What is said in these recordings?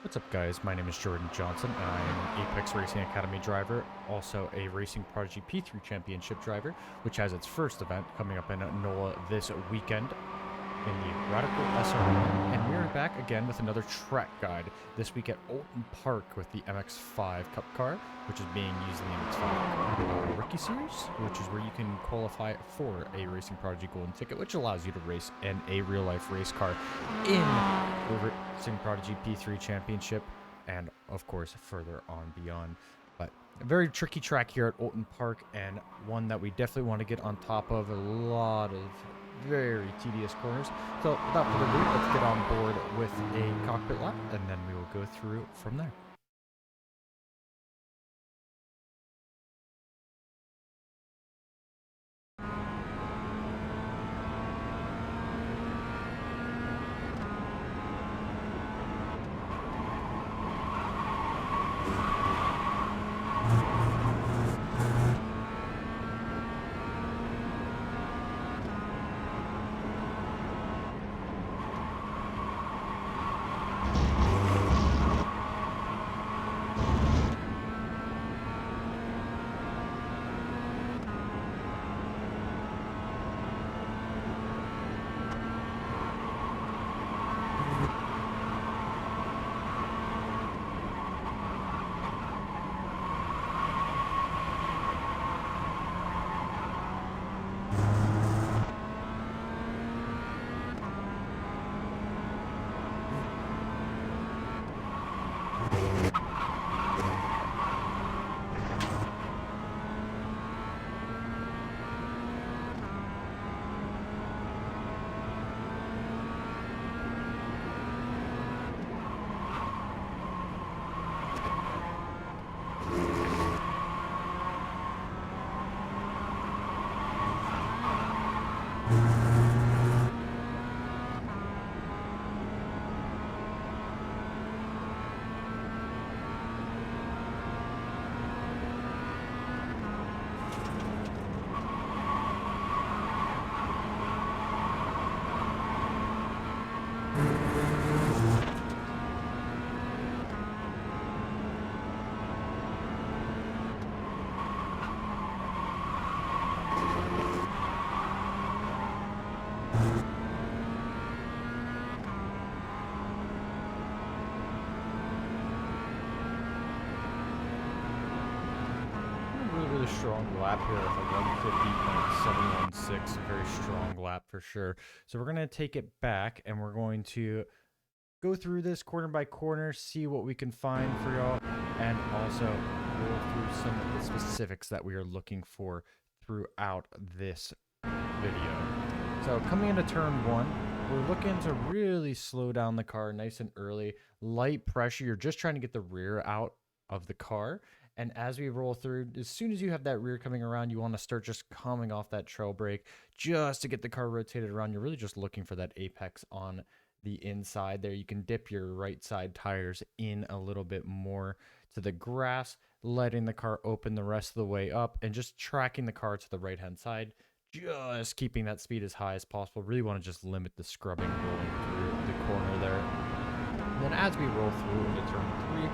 What's up, guys? My name is Jordan Johnson, and I am an Apex Racing Academy driver, also a Racing Prodigy P3 Championship driver, which has its first event coming up in NOLA this weekend in the Radical SR1. And we are back again with another track guide, this week at Oulton Park with the Mx-5 Cup car, which is being used in the Mx-5 Rookie Series, which is where you can qualify for a Racing Prodigy Golden ticket, which allows you to race in a real-life race car in the Racing Prodigy P3 Championship, and of course further on beyond. But a very tricky track here at Oulton Park, and one that we definitely want to get on top of. A lot of very tedious corners. So without further ado, let's get on board with a cockpit lap, and then we will go through from there. Really strong lap here with a 150.716, very strong lap for sure. So we're going to take it back, and we're going to go through this corner by corner, see what we can find for y'all, and also go through some of the specifics that we are looking for throughout this video. So coming into turn one, we're looking to really slow down the car nice and early. Light pressure, you're just trying to get the rear out of the car. And as we roll through, as soon as you have that rear coming around, you want to start just coming off that trail brake just to get the car rotated around. You're really just looking for that apex on the inside there. You can dip your right side tires in a little bit more to the grass, letting the car open the rest of the way up, and just tracking the car to the right hand side, just keeping that speed as high as possible. Really want to just limit the scrubbing rolling through the corner there. And then as we roll through into turn three,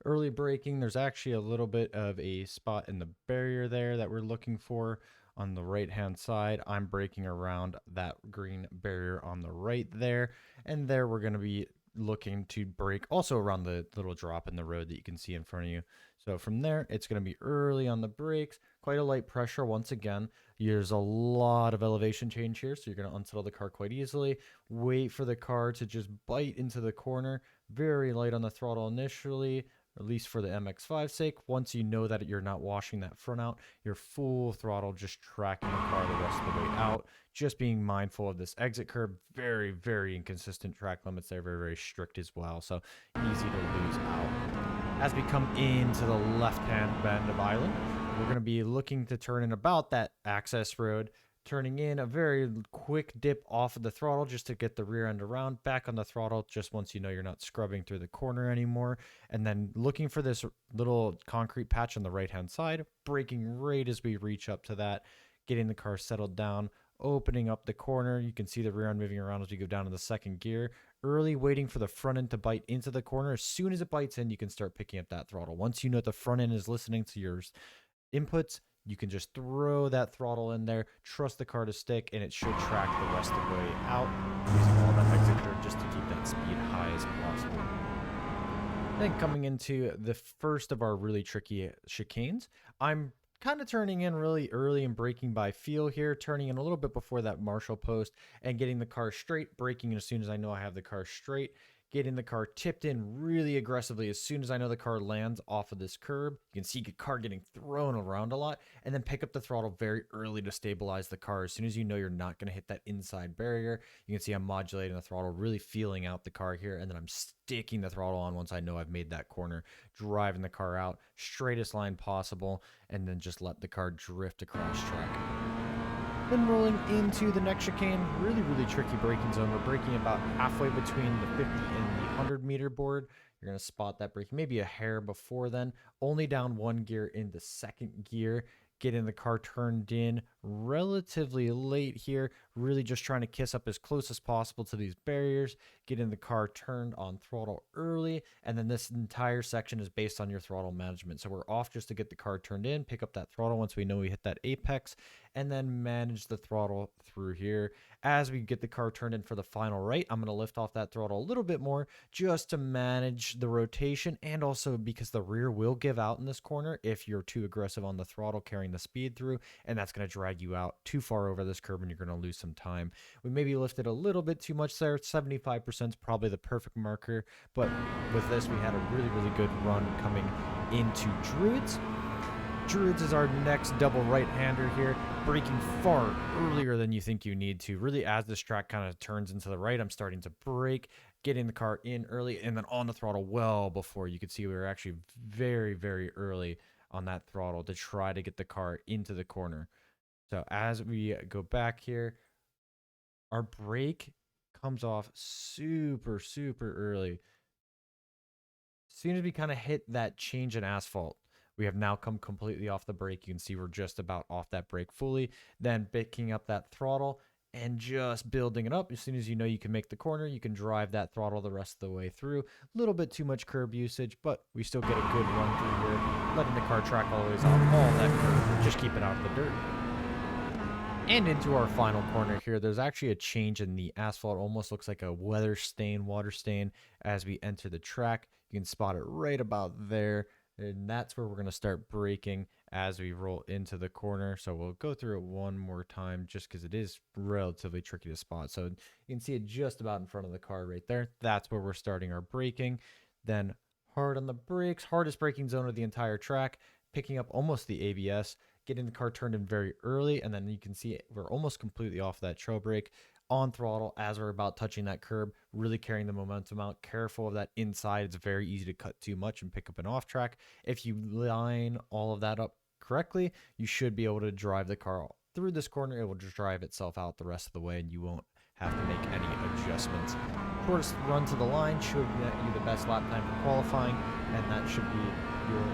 early braking, there's actually a little bit of a spot in the barrier there that we're looking for on the right hand side. I'm braking around that green barrier on the right there, and there we're going to be looking to brake also around the little drop in the road that you can see in front of you. So from there, it's going to be early on the brakes, quite a light pressure once again. There's a lot of elevation change here, so you're going to unsettle the car quite easily. Wait for the car to just bite into the corner. Very light on the throttle initially, at least for the MX-5's sake. Once you know that you're not washing that front out, you're full throttle, just tracking the car the rest of the way out. Just being mindful of this exit curb. Very, very inconsistent track limits there. Very, very strict as well. So easy to lose out. As we come into the left-hand bend of Island, we're going to be looking to turn in about that access road, turning in a very quick dip off of the throttle just to get the rear end around, back on the throttle just once you know you're not scrubbing through the corner anymore, and then looking for this little concrete patch on the right hand side, braking right as we reach up to that, getting the car settled down, opening up the corner. You can see the rear end moving around as we go down to the second gear. Early, waiting for the front end to bite into the corner. As soon as it bites in, you can start picking up that throttle. Once you know the front end is listening to your inputs, you can just throw that throttle in there, trust the car to stick, and it should track the rest of the way out, using all that exit curve just to keep that speed high as possible. Then coming into the first of our really tricky chicanes, I'm kind of turning in really early and braking by feel here, turning in a little bit before that marshal post and getting the car straight, braking as soon as I know I have the car straight, getting the car tipped in really aggressively as soon as I know the car lands off of this curb. You can see the car getting thrown around a lot, and then pick up the throttle very early to stabilize the car. As soon as you know you're not going to hit that inside barrier, you can see I'm modulating the throttle, really feeling out the car here, and then I'm sticking the throttle on once I know I've made that corner, driving the car out, straightest line possible, and then just let the car drift across track. Then rolling into the next chicane, really, really tricky braking zone. We're braking about halfway between the 50 and the 100-meter board. You're going to spot that braking maybe a hair before then. Only down one gear in the second gear. Getting the car turned in relatively late here. Really just trying to kiss up as close as possible to these barriers. Getting the car turned on throttle early. And then this entire section is based on your throttle management. So we're off just to get the car turned in, pick up that throttle once we know we hit that apex, and then manage the throttle through here. As we get the car turned in for the final right, I'm going to lift off that throttle a little bit more just to manage the rotation, and also because the rear will give out in this corner if you're too aggressive on the throttle carrying the speed through, and that's going to drag you out too far over this curb and you're going to lose some time. We maybe lifted a little bit too much there. 75% is probably the perfect marker, but with this we had a really, really good run coming into Druids. Druids is our next double right-hander here, braking far earlier than you think you need to. Really, as this track kind of turns into the right, I'm starting to brake, getting the car in early, and then on the throttle well before. You could see we were actually very, very early on that throttle to try to get the car into the corner. So as we go back here, our brake comes off super, super early. As soon as we kind of hit that change in asphalt, we have now come completely off the brake. You can see we're just about off that brake fully. Then picking up that throttle and just building it up. As soon as you know you can make the corner, you can drive that throttle the rest of the way through. A little bit too much curb usage, but we still get a good run through here, letting the car track all the way off all that curb, just keep it out of the dirt. And into our final corner here, there's actually a change in the asphalt. Almost looks like a weather stain, water stain as we enter the track. You can spot it right about there. And that's where we're going to start braking as we roll into the corner. So we'll go through it one more time just because it is relatively tricky to spot. So you can see it just about in front of the car right there. That's where we're starting our braking. Then hard on the brakes, hardest braking zone of the entire track, picking up almost the ABS, getting the car turned in very early. And then you can see we're almost completely off that trail brake. On throttle as we're about touching that curb, really carrying the momentum out. Careful of that inside. It's very easy to cut too much and pick up an off track. If you line all of that up correctly, you should be able to drive the car through this corner. It will just drive itself out the rest of the way and you won't have to make any adjustments. Shortest run to the line should net you the best lap time for qualifying, and that should be your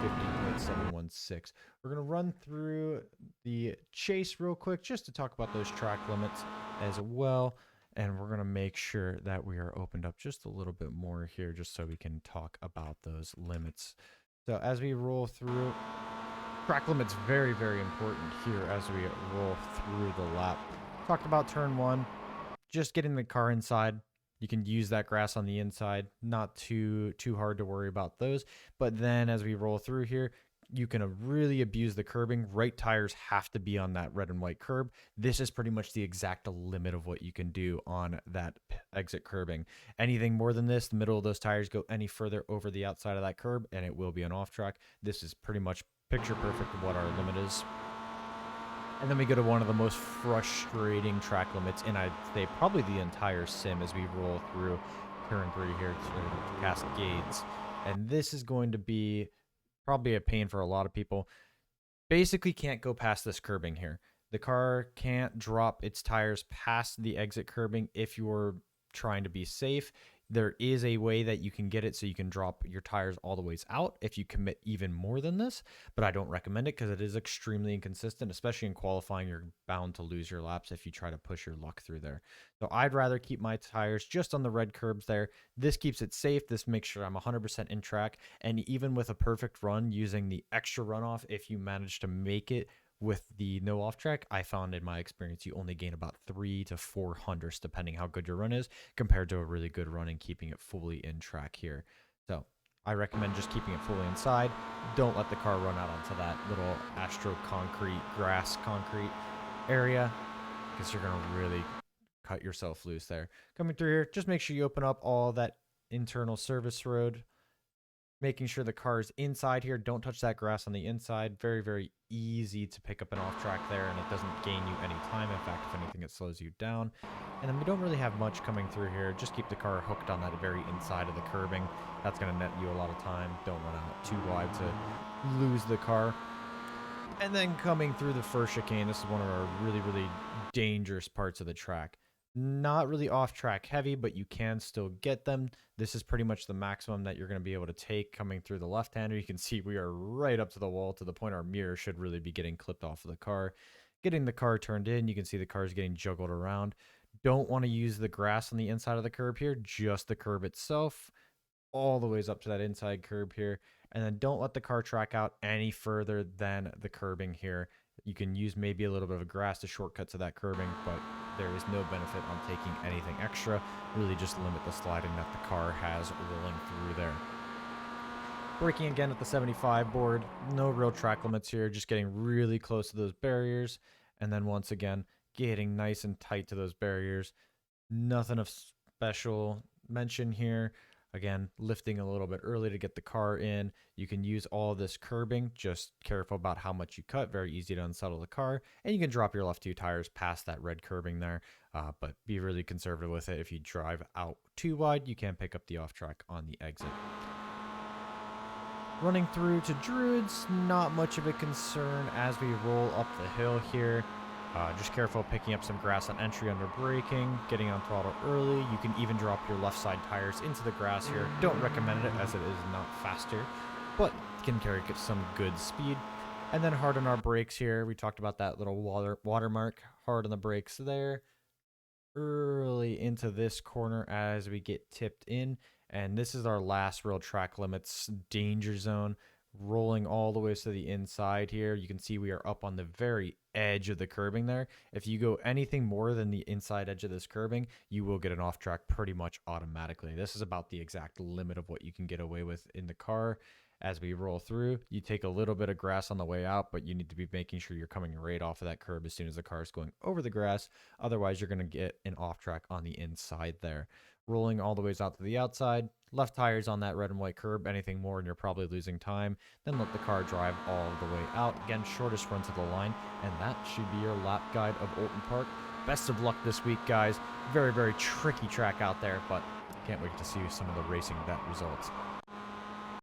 150.716. We're going to run through the chase real quick just to talk about those track limits as well. And we're going to make sure that we are opened up just a little bit more here just so we can talk about those limits. So as we roll through, track limits very, very important here as we roll through the lap. Talked about turn one, just getting the car inside. You can use that grass on the inside, not too hard to worry about those. But then as we roll through here, you can really abuse the curbing. Right tires have to be on that red and white curb. This is pretty much the exact limit of what you can do on that exit curbing. Anything more than this, the middle of those tires go any further over the outside of that curb, and it will be an off track. This is pretty much picture perfect of what our limit is. And then we go to one of the most frustrating track limits, and I'd say probably the entire sim as we roll through turn 3 here to Cascades. And this is going to be probably a pain for a lot of people. Basically can't go past this curbing here. The car can't drop its tires past the exit curbing if you're trying to be safe. There is a way that you can get it so you can drop your tires all the ways out if you commit even more than this, but I don't recommend it because it is extremely inconsistent, especially in qualifying. You're bound to lose your laps if you try to push your luck through there. So I'd rather keep my tires just on the red curbs there. This keeps it safe. This makes sure I'm 100% in track. And even with a perfect run using the extra runoff, if you manage to make it with the no off track, I found in my experience you only gain about 3 to 4 hundredths depending how good your run is compared to a really good run and keeping it fully in track here. So I recommend just keeping it fully inside. Don't let the car run out onto that little astro concrete, grass concrete area because you're going to really cut yourself loose there. Coming through here, just make sure you open up all that internal service road, making sure the car is inside here. Don't touch that grass on the inside. Very, very easy to pick up an off track there, and it doesn't gain you any time. In fact, if anything, it slows you down. And then we don't really have much coming through here. Just keep the car hooked on that very inside of the curbing. That's going to net you a lot of time. Don't run out too wide to lose the car. And then coming through the first chicane, this is one of our really, really dangerous parts of the track. Not really off-track heavy, but you can still get them. This is pretty much the maximum that you're going to be able to take coming through the left-hander. You can see we are right up to the wall to the point our mirror should really be getting clipped off of the car. Getting the car turned in, you can see the car is getting juggled around. Don't want to use the grass on the inside of the curb here, just the curb itself, all the ways up to that inside curb here. And then don't let the car track out any further than the curbing here. You can use maybe a little bit of grass to shortcut to that curbing, but there is no benefit on taking anything extra. Really just limit the sliding that the car has rolling through there. Braking again at the 75 board. No real track limits here, just getting really close to those barriers. And then once again, getting nice and tight to those barriers. Nothing of special mention here. Again, lifting a little bit early to get the car in. You can use all of this curbing. Just careful about how much you cut. Very easy to unsettle the car. And you can drop your left two tires past that red curbing there. But be really conservative with it. If you drive out too wide, you can pick up the off track on the exit. Running through to Druids, not much of a concern as we roll up the hill here. Just careful picking up some grass on entry under braking, getting on throttle early. You can even drop your left side tires into the grass here. Don't recommend it as it is not faster, but can carry some good speed. And then hard on our brakes here. We talked about that little watermark. Hard on the brakes there. Early into this corner as we get tipped in. And this is our last real track limits danger zone. Rolling all the way to the inside here. You can see we are up on the very edge of the curbing there. If you go anything more than the inside edge of this curbing, you will get an off track pretty much automatically. This is about the exact limit of what you can get away with in the car. As we roll through, you take a little bit of grass on the way out, but you need to be making sure you're coming right off of that curb as soon as the car is going over the grass. Otherwise, you're going to get an off track on the inside there. Rolling all the ways out to the outside. Left tires on that red and white curb. Anything more and you're probably losing time. Then let the car drive all the way out. Again, shortest run to the line. And that should be your lap guide of Oulton Park. Best of luck this week, guys. Very, very tricky track out there, but can't wait to see some of the racing that results.